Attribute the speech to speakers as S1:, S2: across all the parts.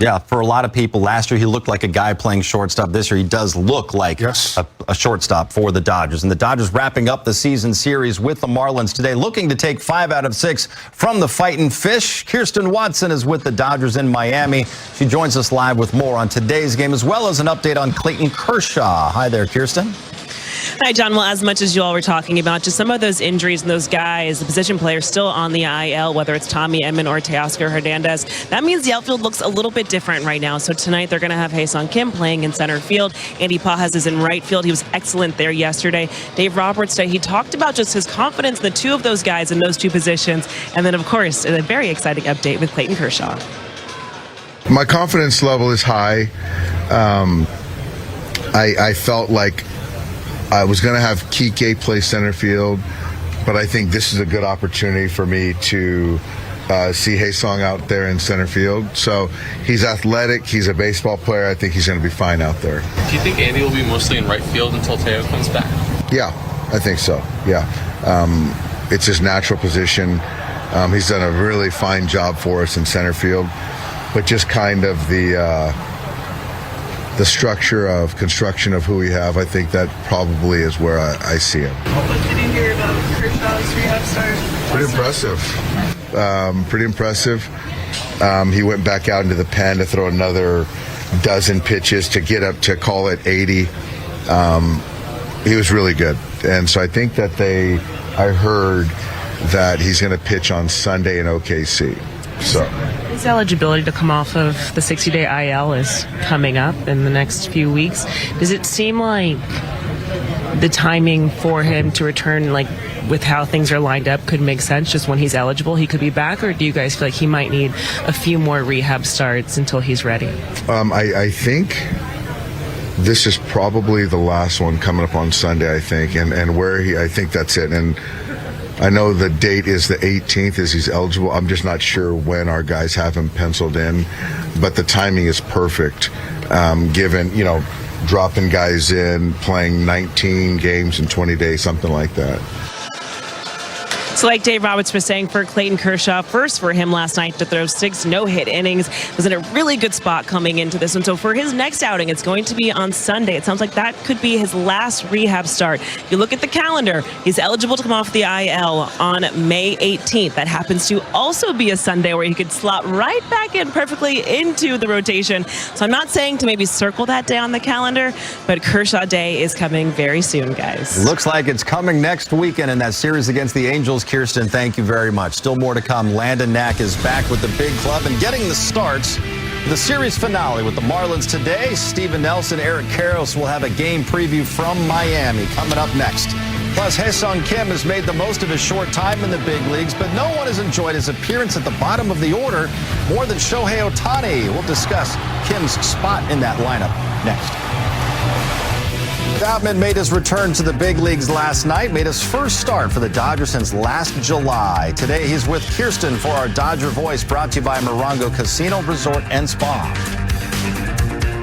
S1: Yeah, for a lot of people, last year he looked like a guy playing shortstop. This year he does look like a shortstop for the Dodgers. And the Dodgers wrapping up the season series with the Marlins today, looking to take 5 out of 6 from the Fightin' Fish. Kirsten Watson is with the Dodgers in Miami. She joins us live with more on today's game, as well as an update on Clayton Kershaw. Hi there, Kirsten.
S2: Hi, John. Well, as much as you all were talking about, just some of those injuries and those guys, the position players still on the IL, whether it's Tommy Edman or Teoscar Hernandez, that means the outfield looks a little bit different right now. So tonight they're going to have Hae-Sung Kim playing in center field. Andy Pajas is in right field. He was excellent there yesterday. Dave Roberts today, he talked about just his confidence in the two of those guys in those two positions. And then, of course, a very exciting update with Clayton Kershaw.
S3: My confidence level is high. I felt like I was going to have Kike play center field, but I think this is a good opportunity for me to see Hae-Sung out there in center field. So he's athletic. He's a baseball player. I think he's going to be fine out there.
S4: Do you think Andy will be mostly in right field until Teo comes back?
S3: Yeah, I think so. Yeah. It's his natural position. He's done a really fine job for us in center field, but just kind of the structure of construction of who we have, I think that probably is where I see him.
S5: What did you hear about Kershaw's rehab start?
S3: Pretty impressive. He went back out into the pen to throw another dozen pitches to get up to call it 80. He was really good. And so I think that I heard that he's going to pitch on Sunday in OKC. So
S2: his eligibility to come off of the 60-day IL is coming up in the next few weeks. Does it seem like the timing for him to return, like with how things are lined up, could make sense? Just when he's eligible, he could be back? Or do you guys feel like he might need a few more rehab starts until he's ready?
S3: I think this is probably the last one coming up on Sunday, I think, and I think that's it. And I know the date is the 18th as he's eligible. I'm just not sure when our guys have him penciled in, but the timing is perfect, given, dropping guys in, playing 19 games in 20 days, something like that.
S2: So like Dave Roberts was saying, for Clayton Kershaw, first for him last night to throw 6 no-hit innings, was in a really good spot coming into this one. So for his next outing, it's going to be on Sunday. It sounds like that could be his last rehab start. If you look at the calendar, he's eligible to come off the IL on May 18th. That happens to also be a Sunday where he could slot right back in perfectly into the rotation. So I'm not saying to maybe circle that day on the calendar, but Kershaw Day is coming very soon, guys.
S1: Looks like it's coming next weekend in that series against the Angels. Kirsten, thank you very much. Still more to come. Landon Knack is back with the big club and getting the starts. The series finale with the Marlins today. Steven Nelson, Eric Karros will have a game preview from Miami coming up next. Plus, Hae-Sung Kim has made the most of his short time in the big leagues, but no one has enjoyed his appearance at the bottom of the order more than Shohei Ohtani. We'll discuss Kim's spot in that lineup next. Outman made his return to the big leagues last night, made his first start for the Dodgers since last July. Today he's with Kirsten for our Dodger Voice, brought to you by Morongo Casino Resort and Spa.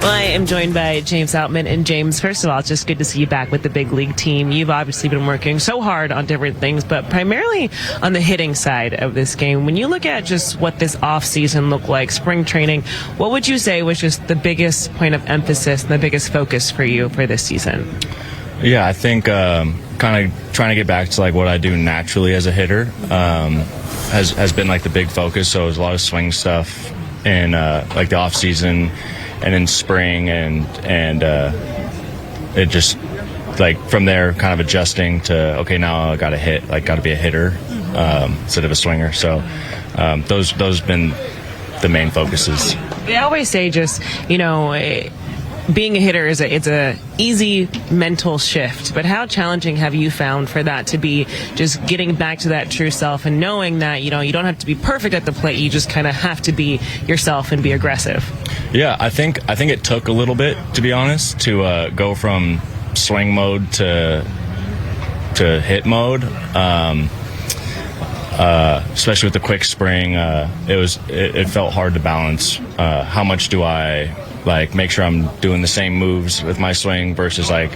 S2: Well, I am joined by James Outman. And James, first of all, it's just good to see you back with the big league team. You've obviously been working so hard on different things, but primarily on the hitting side of this game. When you look at just what this offseason looked like, spring training, what would you say was just the biggest point of emphasis and the biggest focus for you for this season?
S6: Yeah, I think kind of trying to get back to like what I do naturally as a hitter has been like the big focus. So it was a lot of swing stuff in like the off season and in spring, and it just like from there kind of adjusting to, okay, now I got to hit, like got to be a hitter instead of a swinger. So those have been the main focuses.
S2: They always say just, being a hitter is it's a easy mental shift, but how challenging have you found for that to be, just getting back to that true self and knowing that you don't have to be perfect at the plate, you just kind of have to be yourself and be aggressive?
S6: Yeah, I think it took a little bit, to be honest, to go from swing mode to hit mode, especially with the quick spring. It felt hard to balance. How much do I like make sure I'm doing the same moves with my swing versus like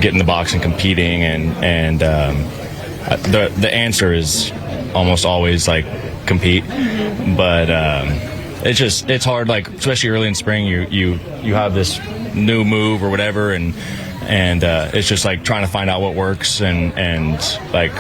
S6: getting the box and competing, and the answer is almost always like compete, but it's hard, like, especially early in spring, you have this new move or whatever, and it's just like trying to find out what works and like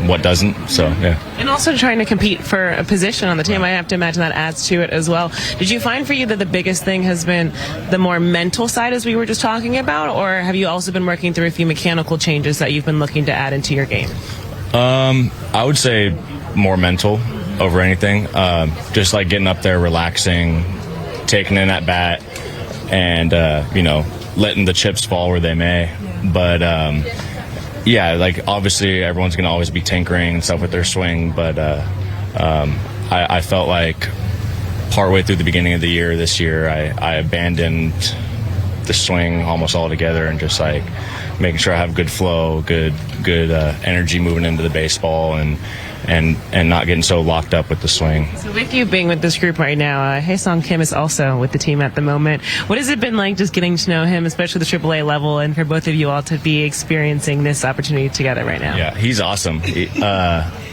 S6: what doesn't. So yeah.
S2: And also trying to compete for a position on the team. I have to imagine that adds to it as well. Did you find for you that the biggest thing has been the more mental side, as we were just talking about, or have you also been working through a few mechanical changes that you've been looking to add into your game?
S6: I would say more mental over anything. Just like getting up there, relaxing, taking in at bat, and letting the chips fall where they may. But yeah, like obviously everyone's going to always be tinkering and stuff with their swing, but I felt like partway through the beginning of the year this year, I abandoned the swing almost altogether and just like making sure I have good flow, good energy moving into the baseball, and not getting so locked up with the swing.
S2: So with you being with this group right now, Hae-Sung Kim is also with the team at the moment. What has it been like just getting to know him, especially the AAA level, and for both of you all to be experiencing this opportunity together right now?
S6: Yeah, he's awesome.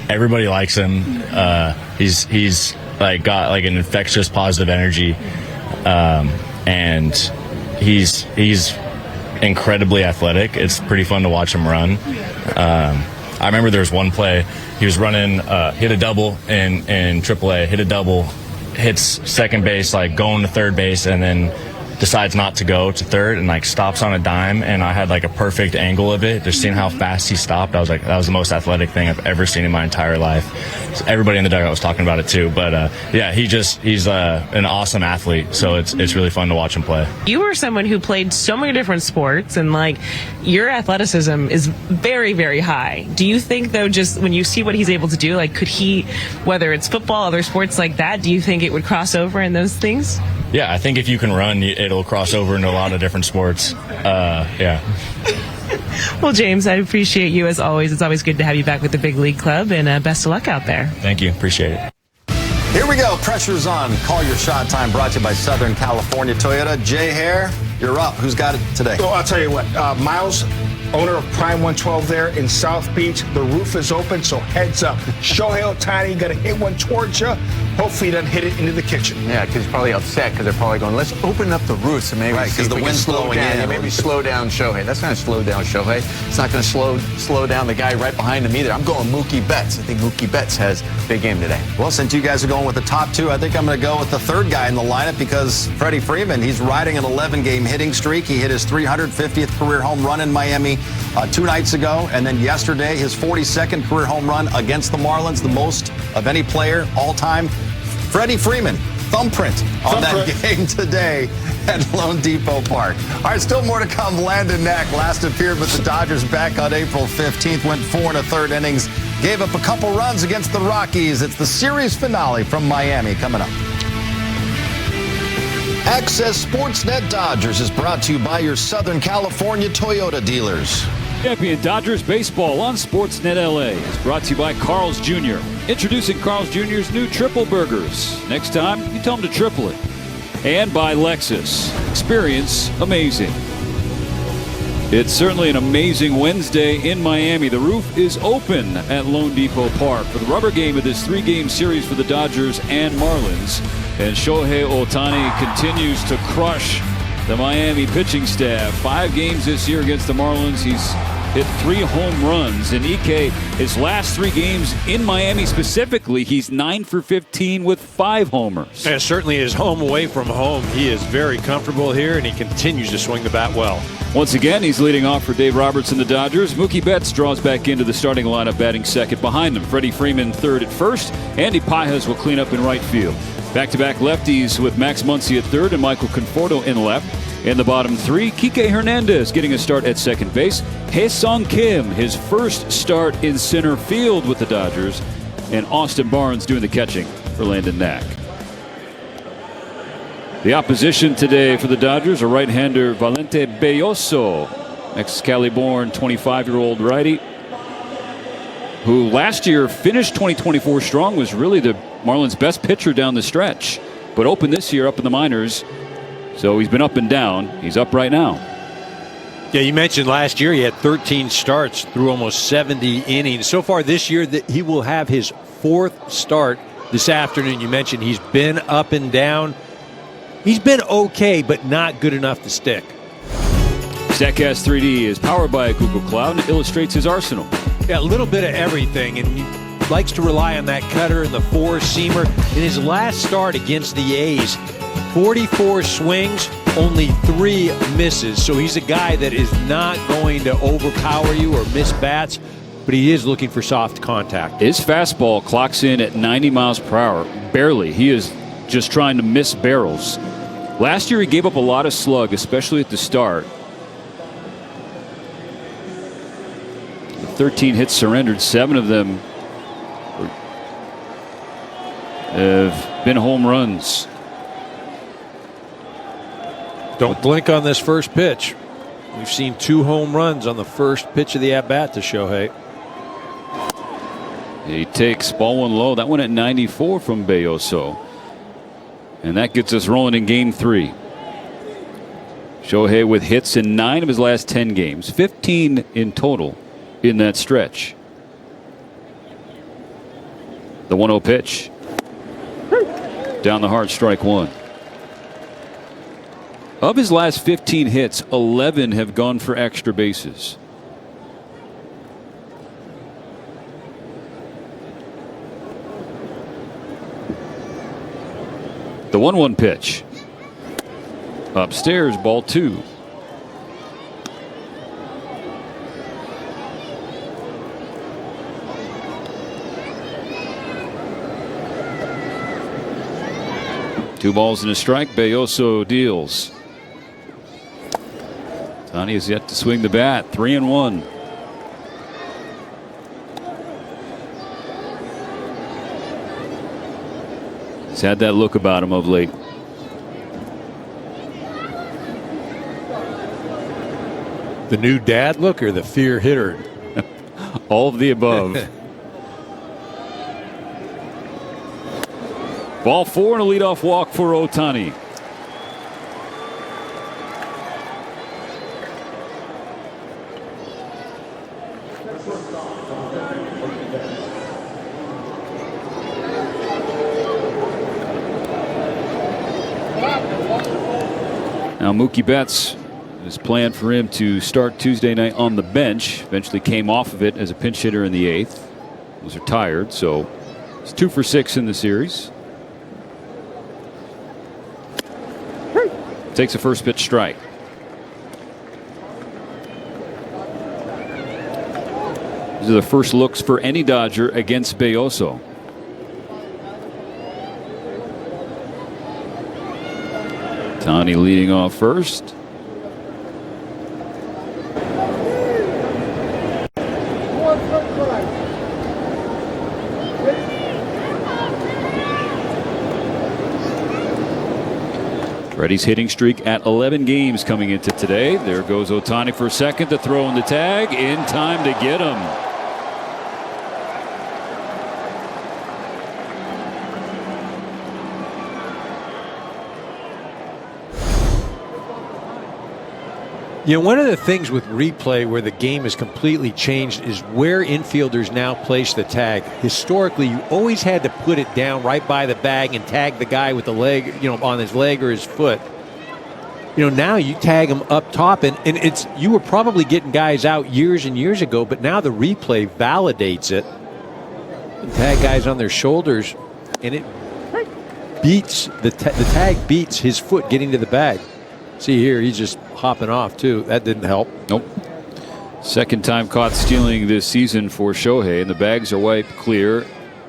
S6: Everybody likes him. He's like got like an infectious positive energy, and he's incredibly athletic. It's pretty fun to watch him run. I remember there was one play he was running, hit a double in AAA, hit a double, hits second base, like going to third base, and then decides not to go to third and like stops on a dime. And I had like a perfect angle of it, just seeing how fast he stopped. I was like, that was the most athletic thing I've ever seen in my entire life. So everybody in the dugout was talking about it too. But yeah, he's an awesome athlete. So it's really fun to watch him play.
S2: You were someone who played so many different sports, and like your athleticism is very, very high. Do you think though, just when you see what he's able to do, like could he, whether it's football, other sports like that, do you think it would cross over in those things?
S6: Yeah, I think if you can run, it'll cross over into a lot of different sports. Yeah.
S2: Well, James, I appreciate you as always. It's always good to have you back with the Big League Club, and best of luck out there.
S6: Thank you. Appreciate it.
S1: Here we go. Pressure's on. Call your shot time brought to you by Southern California Toyota. Jay Hare, you're up. Who's got it today?
S7: Well, I'll tell you what. Miles, owner of Prime 112 there in South Beach. The roof is open, so heads up. Shohei Ohtani going to hit one towards you. Hopefully he doesn't hit it into the kitchen.
S8: Yeah, because he's probably upset because they're probably going, let's open up the roof so maybe
S1: because the wind's blowing in.
S8: Yeah, maybe slow down Shohei. That's not going to slow down Shohei. It's not going to slow down the guy right behind him either. I'm going Mookie Betts. I think Mookie Betts has a big game today.
S1: Well, since you guys are going with the top two, I think I'm going to go with the third guy in the lineup because Freddie Freeman, he's riding an 11-game hitting streak. He hit his 350th career home run in Miami 2 nights ago, and then yesterday his 42nd career home run against the Marlins, the most of any player all time. Freddie Freeman, thumbprint on that game today at Lone Depot Park. All right, still more to come. Landon Knack last appeared with the Dodgers back on April 15th, went 4 1/3 innings, gave up a couple runs against the Rockies. It's the series finale from Miami coming up. Access Sportsnet Dodgers is brought to you by your Southern California Toyota dealers.
S9: Champion Dodgers baseball on Sportsnet LA is brought to you by Carl's Jr. Introducing Carl's Jr.'s new triple burgers. Next time, you tell them to triple it. And by Lexus. Experience amazing. It's certainly an amazing Wednesday in Miami. The roof is open at Lone Depot Park for the rubber game of this 3-game series for the Dodgers and Marlins. And Shohei Ohtani continues to crush the Miami pitching staff. 5 games this year against the Marlins. He's hit 3 home runs. And Ike, his last 3 games in Miami specifically, he's 9 for 15 with 5 homers.
S10: And certainly his home away from home. He is very comfortable here, and he continues to swing the bat well.
S9: Once again, he's leading off for Dave Roberts and the Dodgers. Mookie Betts draws back into the starting lineup, batting second behind them. Freddie Freeman third at first. Andy Pajas will clean up in right field. Back-to-back lefties with Max Muncy at third and Michael Conforto in left. In the bottom 3, Kike Hernandez getting a start at second base. Hae-Sung Kim, his first start in center field with the Dodgers. And Austin Barnes doing the catching for Landon Knack. The opposition today for the Dodgers, a right-hander, Valente Belloso, ex-Cali-born 25-year-old righty, who last year finished 2024 strong, was really the Marlins' best pitcher down the stretch, but opened this year up in the minors. So he's been up and down. He's up right now.
S10: Yeah, you mentioned last year he had 13 starts through almost 70 innings. So far this year, he will have his 4th start this afternoon. You mentioned he's been up and down. He's been okay, but not good enough to stick.
S9: StatCast 3D is powered by Google Cloud and illustrates his arsenal.
S10: Yeah, a little bit of everything, and he likes to rely on that cutter and the four-seamer. In his last start against the A's, 44 swings, only 3 misses. So he's a guy that is not going to overpower you or miss bats, but he is looking for soft contact.
S9: His fastball clocks in at 90 miles per hour. Barely. He is just trying to miss barrels. Last year he gave up a lot of slug, especially at the start. 13 hits surrendered, 7 of them have been home runs.
S10: Don't blink on this first pitch. We've seen 2 home runs on the first pitch of the at-bat to Shohei.
S9: He takes ball 1 low. That one at 94 from Belloso. And that gets us rolling in game 3. Shohei with hits in 9 of his last 10 games, 15 in total in that stretch. The 1-0 pitch. Down the hard, strike 1. Of his last 15 hits, 11 have gone for extra bases. The 1-1 pitch. Upstairs, ball 2. Two balls and a strike. Belloso deals. Ohtani has yet to swing the bat. 3-1. He's had that look about him of late.
S10: The new dad look or the fear hitter?
S9: All of the above. Ball 4 and a leadoff walk for Ohtani. Now Mookie Betts is planned for him to start Tuesday night on the bench. Eventually came off of it as a pinch hitter in the 8th. Was retired, so it's 2 for 6 in the series. Takes a first pitch strike. These are the first looks for any Dodger against Belloso. Ohtani leading off first. Freddie's hitting streak at 11 games coming into today. There goes Ohtani for second to throw in the tag. In time to get him.
S10: You know, one of the things with replay where the game has completely changed is where infielders now place the tag. Historically, you always had to put it down right by the bag and tag the guy with the leg, you know, on his leg or his foot. You know, now you tag him up top, and it's, you were probably getting guys out years and years ago, but now the replay validates it. And tag guys on their shoulders, and it beats, the tag beats his foot getting to the bag. See here, he's just hopping off too. That didn't help.
S9: Nope. Second time caught stealing this season for Shohei, and the bags are wiped clear,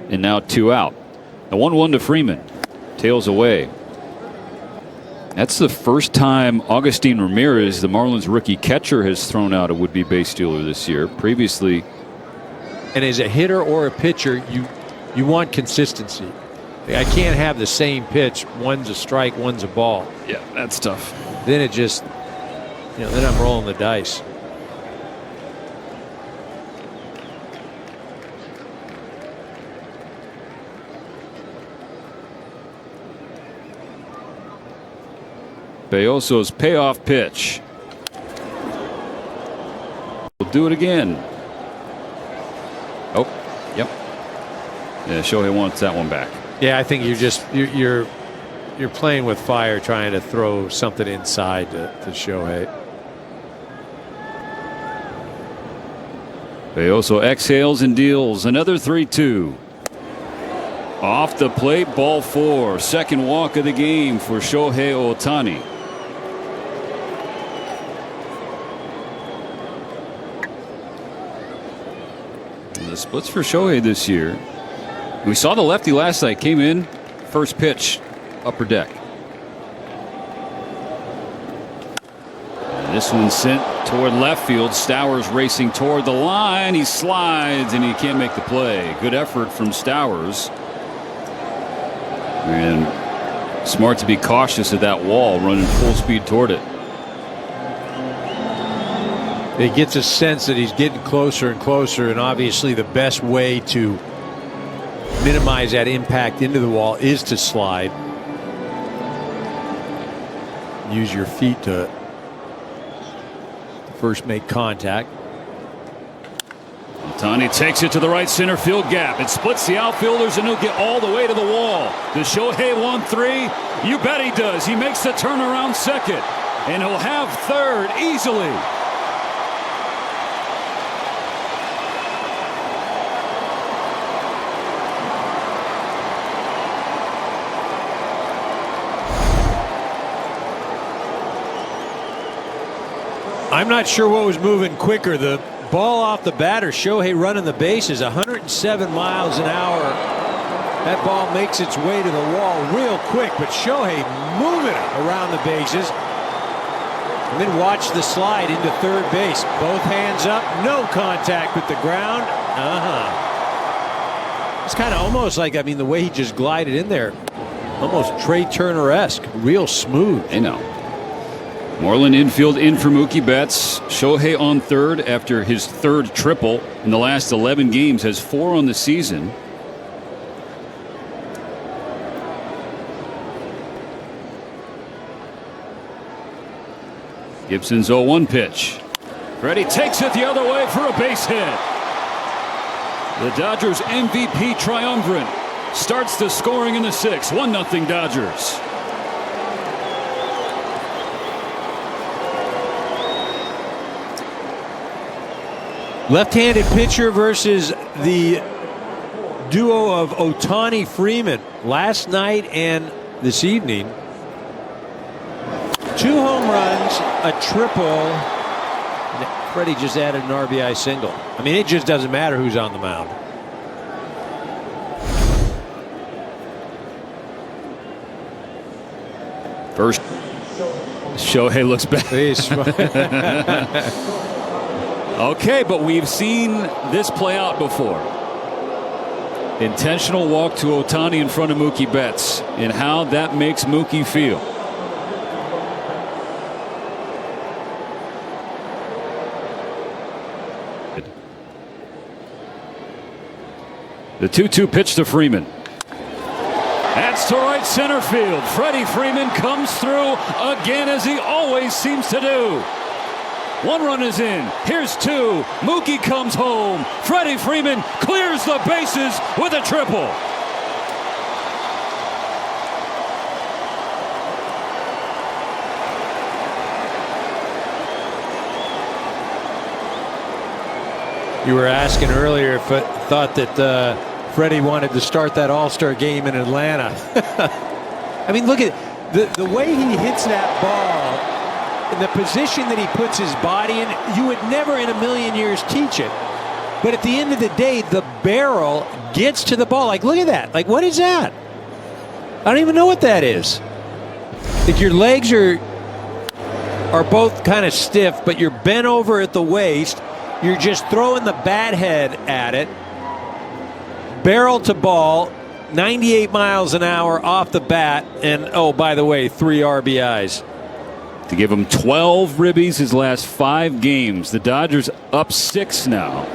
S9: and now 2 out. The 1-1 to Freeman. Tails away. That's the first time Agustin Ramirez, the Marlins rookie catcher, has thrown out a would-be base stealer this year. Previously.
S10: And as a hitter or a pitcher, you want consistency. I can't have the same pitch. One's a strike, one's a ball.
S9: Yeah, that's tough.
S10: Then it just, you know, then I'm rolling the dice.
S9: Belloso's payoff pitch. We'll do it again. Oh, yep. Yeah, Shohei wants that one back.
S10: Yeah, I think you're playing with fire, trying to throw something inside to Shohei.
S9: He also exhales and deals another 3-2. Off the plate, ball 4. Second walk of the game for Shohei Ohtani. The splits for Shohei this year. We saw the lefty last night, came in, first pitch, upper deck. And this one sent toward left field. Stowers racing toward the line. He slides and he can't make the play. Good effort from Stowers. And smart to be cautious at that wall, running full speed toward it.
S10: He gets a sense that he's getting closer and closer, and obviously the best way to minimize that impact into the wall is to slide. Use your feet to first make contact.
S9: Ohtani takes it to the right center field gap. It splits the outfielders, and he'll get all the way to the wall. Does Shohei want 3? You bet he does. He makes the turnaround second, and he'll have third easily.
S10: I'm not sure what was moving quicker, the ball off the bat or Shohei running the bases. 107 miles an hour. That ball makes its way to the wall real quick, but Shohei moving it around the bases. And then watch the slide into third base. Both hands up, no contact with the ground. It's kind of almost like, I mean, the way he just glided in there, almost Trey Turner-esque, real smooth.
S9: I know. Moreland infield in for Mookie Betts. Shohei on third after his third triple in the last 11 games, has 4 on the season. Gibson's 0-1 pitch. Freddie takes it the other way for a base hit. The Dodgers MVP triumvirate starts the scoring in the 6th. 1-0 Dodgers.
S10: Left-handed pitcher versus the duo of Ohtani Freeman last night and this evening. 2 home runs, a triple. Freddie just added an RBI single. I mean, it just doesn't matter who's on the mound.
S9: First, Shohei looks back. Okay, but we've seen this play out before. Intentional walk to Ohtani in front of Mookie Betts, and how that makes Mookie feel. The 2-2 pitch to Freeman. That's to right center field. Freddie Freeman comes through again, as he always seems to do. 1 run is in. Here's 2. Mookie comes home. Freddie Freeman clears the bases with a triple.
S10: You were asking earlier if I thought that Freddie wanted to start that All-Star game in Atlanta. I mean, look at the way he hits that ball, and the position that he puts his body in. You would never in a million years teach it. But at the end of the day, the barrel gets to the ball. Like, look at that. Like, what is that? I don't even know what that is. Like, your legs are both kind of stiff, but you're bent over at the waist. You're just throwing the bat head at it. Barrel to ball, 98 miles an hour off the bat, and oh, by the way, 3 RBIs.
S9: To give him 12 ribbies his last 5 games. The Dodgers up 6 now.